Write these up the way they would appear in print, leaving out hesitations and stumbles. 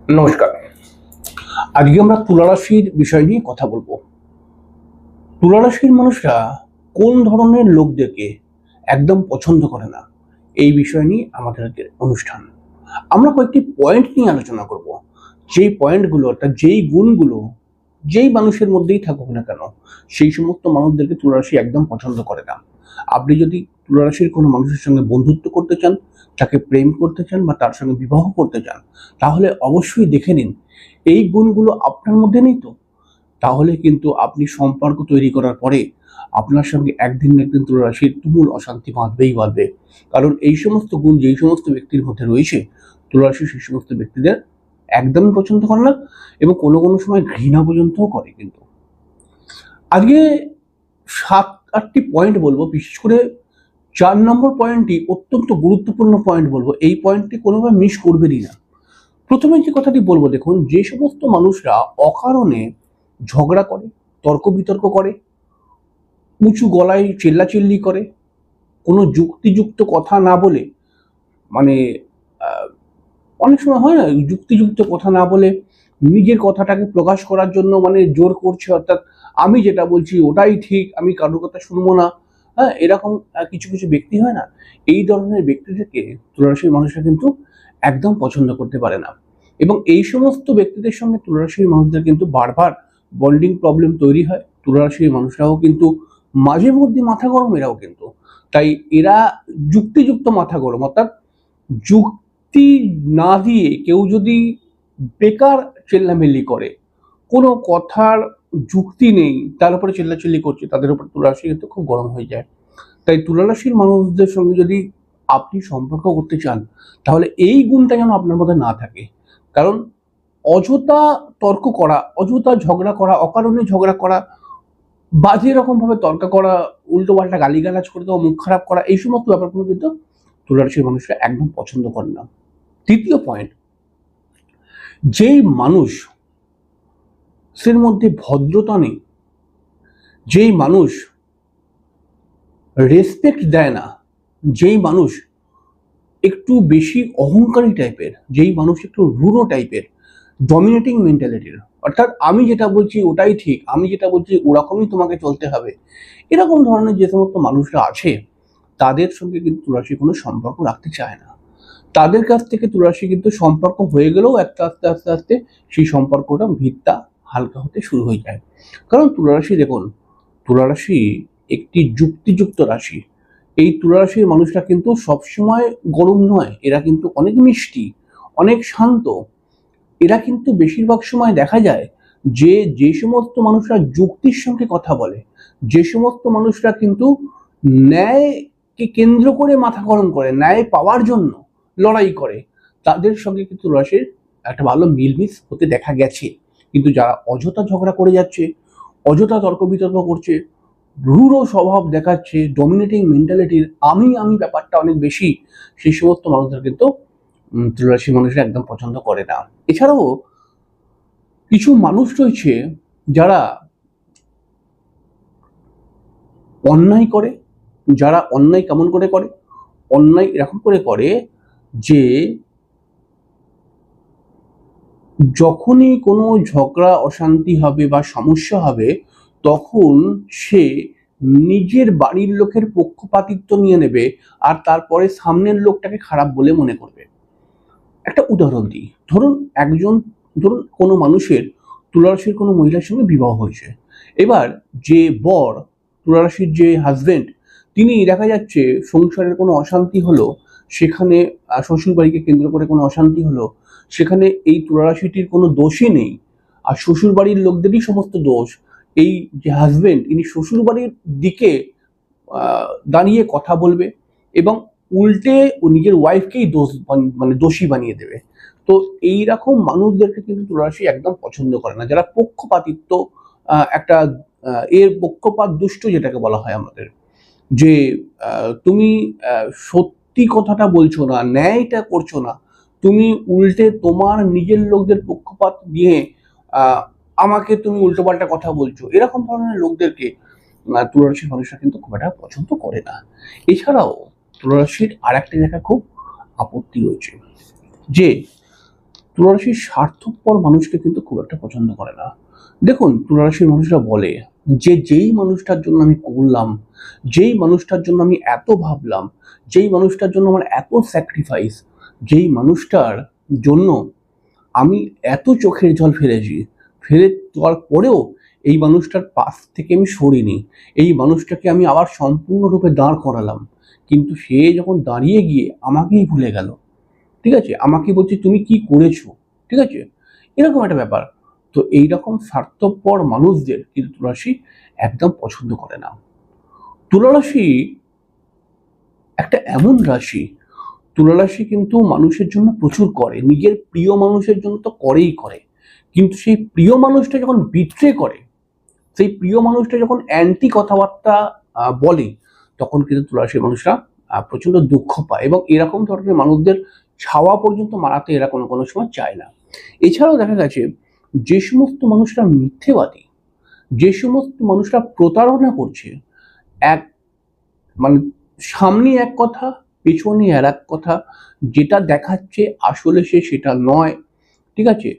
নমস্কার। আজকে আমরা তুলা রাশির বিষয় নিয়ে কথা বলবো। তুলা রাশির মানুষরা কোন ধরনের লোকদেরকে একদম পছন্দ করে না, এই বিষয় নিয়ে আমাদের আজকের অনুষ্ঠান। আমরা কয়েকটি পয়েন্ট নিয়ে আলোচনা করব, যেই পয়েন্টগুলো অর্থাৎ যেই গুণগুলো যেই মানুষের মধ্যেই থাকুক না কেন, সেই সমস্ত মানুষদেরকে তুলা রাশি একদম পছন্দ করে না। আপনি যদি তুলা রাশির কোনো মানুষের সঙ্গে বন্ধুত্ব করতে চান, তাকে প্রেম করতে চান বা তার সঙ্গে বিবাহ করতে চান, তাহলে অবশ্যই দেখে নিন এই গুণগুলো আপনার মধ্যে নেই তো। তাহলে কিন্তু আপনি সম্পর্ক তৈরি করার পরে আপনার সঙ্গে একদিন না একদিন তুলা রাশির তুমুল অশান্তি বাঁধবে। কারণ এই সমস্ত গুণ যেই সমস্ত ব্যক্তির মধ্যে রয়েছে, তুলা রাশি সেই সমস্ত ব্যক্তিদের একদমই পছন্দ করে না এবং কোনো কোনো সময় ঘৃণা পর্যন্তও করে। কিন্তু আজকে 7-8টি পয়েন্ট বলবো, বিশেষ করে 4 নম্বর পয়েন্টটি অত্যন্ত গুরুত্বপূর্ণ পয়েন্ট বলবো। এই পয়েন্টটি কোনোভাবে মিস করবেনই না। প্রথমে যে কথাটি বলবো, দেখুন, যে সমস্ত মানুষরা অকারণে ঝগড়া করে, তর্ক বিতর্ক করে, উঁচু গলায় চেল্লাচিল্লি করে, কোনো যুক্তিযুক্ত কথা না বলে, মানে অনেক সময় হয় না, যুক্তিযুক্ত কথা না বলে নিজের কথাটাকে প্রকাশ করার জন্য জোর করছে, অর্থাৎ আমি যেটা বলছি ওটাই ঠিক, আমি কারোর কথা শুনবো না। হ্যাঁ, এরকম কিছু কিছু ব্যক্তি হয় না, এই ধরনের ব্যক্তিদেরকে তুলা রাশির মানুষরা কিন্তু একদম পছন্দ করতে পারে না। এবং এই সমস্ত ব্যক্তিদের সঙ্গে তুলা রাশির মানুষদের কিন্তু বারবার বন্ডিং প্রবলেম তৈরি হয়। তুলা রাশির মানুষরাও কিন্তু মাঝে মধ্যে মাথা গরম, এরাও কিন্তু। তাই এরা যুক্তিযুক্ত মাথা গরম, অর্থাৎ যুক্তি না দিয়ে কেউ যদি বেকার চেল্লামিল্লি করে, কোনো কথার যুক্তি নেই, তার উপরে চেল্লাচিল্লি করছে, তাদের উপর তুলা রাশি কিন্তু খুব গরম হয়ে যায়। তাই তুলা রাশির মানুষদের সঙ্গে যদি আপনি সম্পর্ক করতে চান, তাহলে এই গুণটা যেন আপনার মধ্যে না থাকে। কারণ অযথা তর্ক করা, অযথা ঝগড়া করা, অকারণে ঝগড়া করা, বাজে রকম ভাবে তর্ক করা, উল্টো পাল্টা গালিগালাজ করে দেওয়া, মুখ খারাপ করা, এই সমস্ত ব্যাপারগুলো কিন্তু তুলা রাশির মানুষরা একদম পছন্দ করে না। তৃতীয় পয়েন্ট, যেই মানুষের মধ্যে ভদ্রতা নেই, যেই মানুষ রেসপেক্ট দেয় না, যেই মানুষ একটু বেশি অহংকারী টাইপের, যেই মানুষ একটু রূঢ় টাইপের, ডমিনেটিং মেন্টালিটির, অর্থাৎ আমি যেটা বলছি ওটাই ঠিক, আমি যেটা বলছি ওরকমই তোমাকে চলতে হবে, এরকম ধরনের যে সমস্ত মানুষরা আছে, তাদের সঙ্গে কিন্তু তুলা রাশি কোনো সম্পর্ক রাখতে চায় না। তাদের কাছ থেকে তুলা রাশি কিন্তু সম্পর্ক হয়ে গেলেও একটা আস্তে আস্তে আস্তে সেই সম্পর্কটা ভিতটা হালকা হতে শুরু হয়ে যায়। কারণ তুলা রাশি, দেখুন, তুলা রাশি একটি যুক্তিযুক্ত রাশি। এই তুলা রাশির মানুষরা কিন্তু সবসময় গরম নয়, এরা কিন্তু অনেক মিষ্টি, অনেক শান্ত। এরা কিন্তু বেশিরভাগ সময় দেখা যায় যে যে সমস্ত মানুষরা যুক্তির সঙ্গে কথা বলে, যে সমস্ত মানুষরা কিন্তু ন্যায়কে কেন্দ্র করে মাথা গরম করে, ন্যায় পাওয়ার জন্য লড়াই করে, তাদের সঙ্গে কিন্তু রাশির একটা ভালো মিলমিশ হতে দেখা গেছে। কিন্তু যারা অযথা ঝগড়া করে যাচ্ছে, অযথা তর্ক বিতর্ক করছে, রূঢ় স্বভাব দেখাচ্ছে, ডমিনেটিং মেন্টালিটির, আমি ব্যাপারটা অনেক বেশি, সেই সমস্ত মানুষদের কিন্তু তুলা রাশির মানুষরা একদম পছন্দ করে না। এছাড়াও কিছু মানুষ রয়েছে যারা অন্যায় করে। যারা অন্যায় কেমন করে করে? অন্যায় এরকম করে করে যে যখনই কোনো ঝগড়া অশান্তি হবে বা সমস্যা হবে, তখন সে নিজের বাড়ির লোকের পক্ষপাতিত্ব নিয়ে নেবে, আর তারপরে সামনের লোকটাকে খারাপ বলে মনে করবে। একটা উদাহরণ দিই, ধরুন কোনো মানুষের তুলা রাশির কোনো মহিলার সঙ্গে বিবাহ হয়েছে। এবার যে বর, তুলা রাশির যে হাজবেন্ড, তিনি দেখা যাচ্ছে সংসারের কোনো অশান্তি হলো, সেখানে শ্বশুর বাড়িকে কেন্দ্র করে কোনো অশান্তি হলো, সেখানে এই তুলা রাশিটির কোনো দোষই নেই, আর শ্বশুর বাড়ির লোকদেরই সমস্ত দোষ। এই যে হাজবেন্ড, ইনি শ্বশুর বাড়ির দিকে দাঁড়িয়ে কথা বলবে এবং উল্টে ও নিজের ওয়াইফকেই দোষী বানিয়ে দেবে। তো এইরকম মানুষদেরকে কিন্তু তুলা রাশি একদম পছন্দ করে না, যারা পক্ষপাতিত্ব, একটা এর পক্ষপাত দুষ্ট যেটাকে বলা হয় আমাদের, যে তুমি সত্যি কথাটা বলছো না, ন্যায়টা করছো না, তুমি উল্টে তোমার নিজের লোকদের পক্ষপাত দিয়ে আহ আমাকে তুমি উল্টোপাল্টা কথা বলছো, এরকম ধরনের লোকদেরকে তুলা রাশির মানুষরা কিন্তু খুব একটা পছন্দ করে না। এছাড়াও তুলা রাশির আর একটা জায়গা খুব আপত্তি রয়েছে, যে তুলারাশির স্বার্থপর মানুষকে কিন্তু খুব একটা পছন্দ করে না। দেখুন, তুলারাশির মানুষরা বলে যে যেই মানুষটার জন্য আমি করলাম, যেই মানুষটার জন্য আমি এত ভাবলাম, যেই মানুষটার জন্য আমার এত স্যাক্রিফাইস, যেই মানুষটার জন্য আমি এত চোখের জল ফেলেছি, ফেলে দেওয়ার পরেও এই মানুষটার পাশ থেকে আমি সরিনি, এই মানুষটাকে আমি আবার সম্পূর্ণরূপে দাঁড় করালাম, কিন্তু সে যখন দাঁড়িয়ে গিয়ে আমাকেই ভুলে গেল, ঠিক আছে, আমাকে বলছে তুমি কি করেছো, ঠিক আছে, এরকম একটা ব্যাপার। তো এইরকম স্বার্থপর মানুষদের কিন্তু তুলারাশি একদম পছন্দ করে না। তুলারাশি একটা এমন রাশি, তুলারাশি কিন্তু মানুষের জন্য প্রচুর করে, নিজের প্রিয় মানুষের জন্য তো করেই করে, কিন্তু সেই প্রিয় মানুষটা যখন বিট্রে করে, সেই প্রিয় মানুষটা যখন অ্যান্টি কথাবার্তা বলে, তখন কিন্তু তুলারাশির মানুষরা প্রচন্ড দুঃখ পায়, এবং এরকম ধরনের মানুষদের ছাওয়া পর্যন্ত মারাতে এরা কোনো কোনো সময় চায় না। এছাড়াও দেখা গেছে যে সমস্ত মানুষরা মিথ্যেবাদী, যে সমস্ত মানুষরা প্রতারণা করছে, এক মানে সামনে এক কথা, পেছনে আর এক কথা, যেটা দেখাচ্ছে আসলে সে সেটা নয়, ঠিক আছে,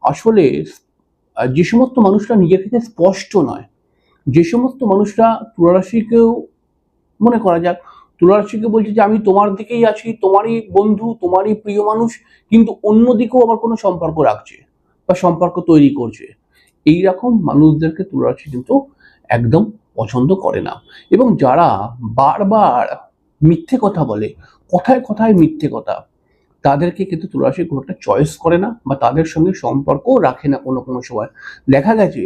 আসলে যে সমস্ত মানুষরা নিজের থেকে স্পষ্ট নয়, যে সমস্ত মানুষরা তুলারাশিকেও, মনে করা যাক তুলারাশিকে বলছে যে আমি তোমার দিকেই আছি, তোমারই বন্ধু, তোমারই প্রিয় মানুষ, কিন্তু অন্যদিকেও আবার কোনো সম্পর্ক রাখছে বা সম্পর্ক তৈরি করছে, এইরকম মানুষদেরকে তুলারাশি কিন্তু একদম পছন্দ করে না। এবং যারা বারবার মিথ্যে কথা বলে, কথায় কথায় মিথ্যে কথা, তাদেরকে কিন্তু তুলারাশি খুব একটা চয়েস করে না, বা তাদের সঙ্গে সম্পর্কও রাখে না। কোনো কোনো সময় দেখা গেছে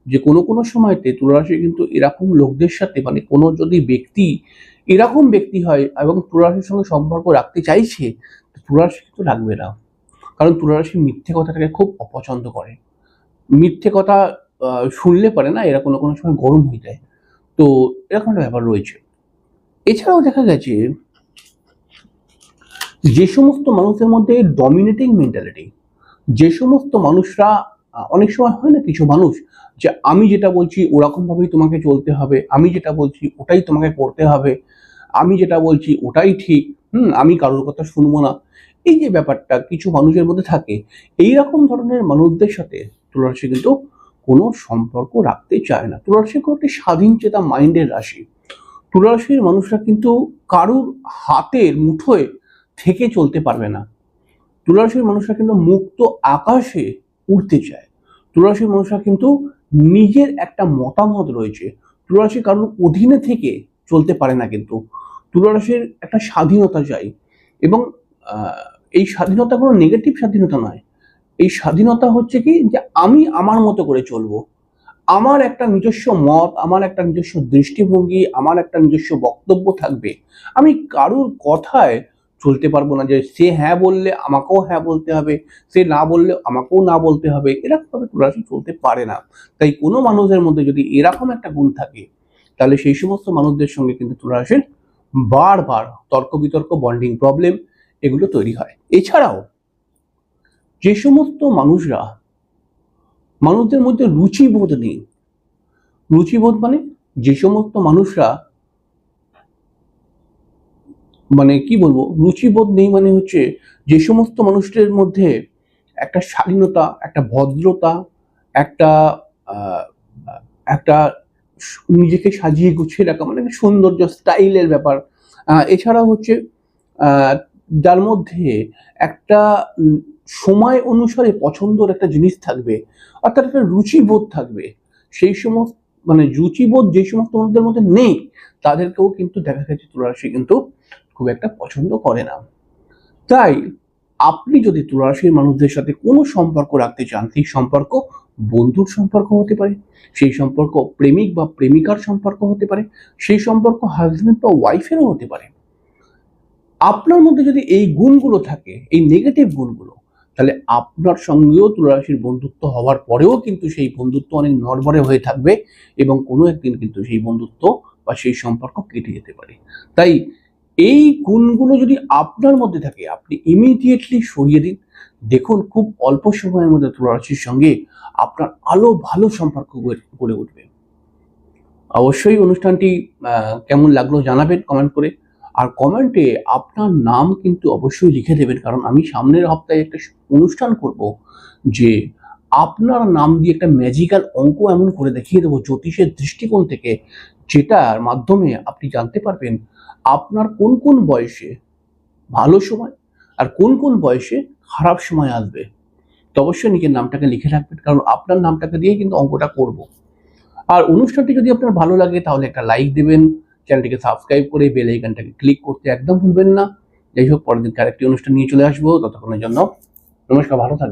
যে কোনো কোনো সময়তে তুলারাশি কিন্তু এরকম লোকদের সাথে, মানে কোনো যদি ব্যক্তি এরকম ব্যক্তি হয় এবং তুলারাশির সঙ্গে সম্পর্ক রাখতে চাইছে, তুলারাশি কিন্তু রাখবে না, কারণ তুলারাশি মিথ্যে কথাটাকে খুব অপছন্দ করে। মিথ্যে কথা শুনলে পারে না, এরা কোনো কোনো সময় গরম হয়ে যায়। তো এরকম একটা ব্যাপার রয়েছে। এছাড়াও দেখা গেছে যে সমস্ত মানুষের মধ্যে ডমিনেটিং মেন্টালিটি, যে সমস্ত মানুষরা অনেক সময় হয় না কিছু মানুষ, যে আমি যেটা বলছি ওরকম ভাবেই তোমাকে চলতে হবে, আমি যেটা বলছি ওটাই তোমাকে করতে হবে, আমি যেটা বলছি ওটাই ঠিক, আমি কারোর কথা শুনবো না, এই যে ব্যাপারটা কিছু মানুষের মধ্যে থাকে, এই রকম ধরনের মানুষদের সাথে তুলারাশি কিন্তু কোনো সম্পর্ক রাখতে চায় না। তুলারাশি কোনো একটি স্বাধীন চেতা মাইন্ডের রাশি। তুলারাশির মানুষরা কিন্তু কারুর হাতের মুঠোয় থেকে চলতে পারবে না। তুলারাশির মানুষরা কিন্তু মুক্ত আকাশে উড়তে চায়। তুলারাশির মানুষরা কিন্তু নিজের একটা মতামত রয়েছে। তুলারাশি কারোর অধীনে থেকে চলতে পারে না, কিন্তু তুলারাশির একটা স্বাধীনতা চাই, এবং এই স্বাধীনতা কোনো নেগেটিভ স্বাধীনতা নয়। এই স্বাধীনতা হচ্ছে কি, যে আমি আমার মতো করে চলবো, আমার একটা নিজস্ব মত, আমার একটা নিজস্ব দৃষ্টিভঙ্গি, আমার একটা নিজস্ব বক্তব্য থাকবে। আমি কারুর কথায় চলতে পারবো না, যে সে হ্যাঁ বললে আমাকেও হ্যাঁ বলতে হবে, সে না বললে আমাকেও না বলতে হবে, এরকম ভাবে তুলারাশি চলতে পারে না। তাই কোনো মানুষের মধ্যে যদি এরকম একটা গুণ থাকে, তাহলে সেই সমস্ত মানুষদের সঙ্গে কিন্তু তুলারাশির বারবার তর্ক বিতর্ক, বন্ডিং প্রবলেম এগুলো তৈরি হয়। এছাড়াও যে সমস্ত মানুষরা, মানুষদের মধ্যে রুচিবোধ নেই, রুচিবোধ মানে যে সমস্ত মানুষরা, মানে কি বলবো, রুচিবোধ নেই মানে হচ্ছে যে সমস্ত মানুষদের মধ্যে একটা শালীনতা, একটা ভদ্রতা, একটা আহ, একটা নিজেকে সাজিয়ে গুছিয়ে রাখা, মানে একটা সৌন্দর্য, স্টাইলের ব্যাপার, এছাড়া হচ্ছে আহ, যার মধ্যে একটা সময় অনুসারে পছন্দের একটা জিনিস থাকবে, অর্থাৎ একটা রুচিবোধ থাকবে, সেই সমস্ত, মানে রুচিবোধ যে সমস্ত মানুষদের মধ্যে নেই, তাদেরকেও কিন্তু দেখা গেছে তুলারাশি কিন্তু খুব একটা পছন্দ করে না। তাই আপনি যদি তুলারাশির মানুষদের সাথে কোনো সম্পর্ক রাখতে চান, সেই সম্পর্ক বন্ধুর সম্পর্ক হতে পারে, সেই সম্পর্ক প্রেমিক বা প্রেমিকার সম্পর্ক হতে পারে, সেই সম্পর্ক হাজবেন্ড বা ওয়াইফেরও হতে পারে, আপনার মধ্যে যদি এই গুণগুলো থাকে, এই নেগেটিভ গুণগুলো, তাহলে আপনার সঙ্গেও তুলারাশির বন্ধুত্ব হওয়ার পরেও কিন্তু সেই বন্ধুত্ব অনেক নড়বড়ে হয়ে থাকবে, এবং কোনো একদিন কিন্তু সেই বন্ধুত্ব বা সেই সম্পর্ক কেটে যেতে পারে। তাই এই গুণগুলো যদি আপনার মধ্যে থাকে, আপনি ইমিডিয়েটলি সরিয়ে দিন। দেখুন, খুব অল্প সময়ের মধ্যে তুলারাশির সঙ্গে আপনার আলো ভালো সম্পর্ক গড়ে উঠবে। অবশ্যই অনুষ্ঠানটি কেমন লাগলো জানাবেন কমেন্ট করে। আর কমেন্টে আপনার নাম কিন্তু অবশ্যই লিখে দেবেন, কারণ আমি সামনের সপ্তাহে একটা অনুষ্ঠান করব যে আপনার নাম দিয়ে একটা ম্যাজিক্যাল অঙ্ক এমন করে দেখিয়ে দেবো জ্যোতিষের দৃষ্টিকোণ থেকে, যেটার মাধ্যমে আপনি জানতে পারবেন আপনার কোন কোন বয়সে ভালো সময় আর কোন কোন বয়সে খারাপ সময় আসবে। তো অবশ্যই নিজের নামটাকে লিখে রাখবেন, কারণ আপনার নামটাকে দিয়ে কিন্তু অঙ্কটা করব। আর অনুষ্ঠানটি যদি আপনার ভালো লাগে তাহলে একটা লাইক দেবেন, চ্যানেলটিকে সাবস্ক্রাইব করে বেল আইকনটাকে ক্লিক করতে একদম ভুলবেন না। যাই হোক, পরের দিন আরেকটি অনুষ্ঠান নিয়ে চলে আসবো, ততক্ষণের জন্য নমস্কার, ভালো থাকবেন।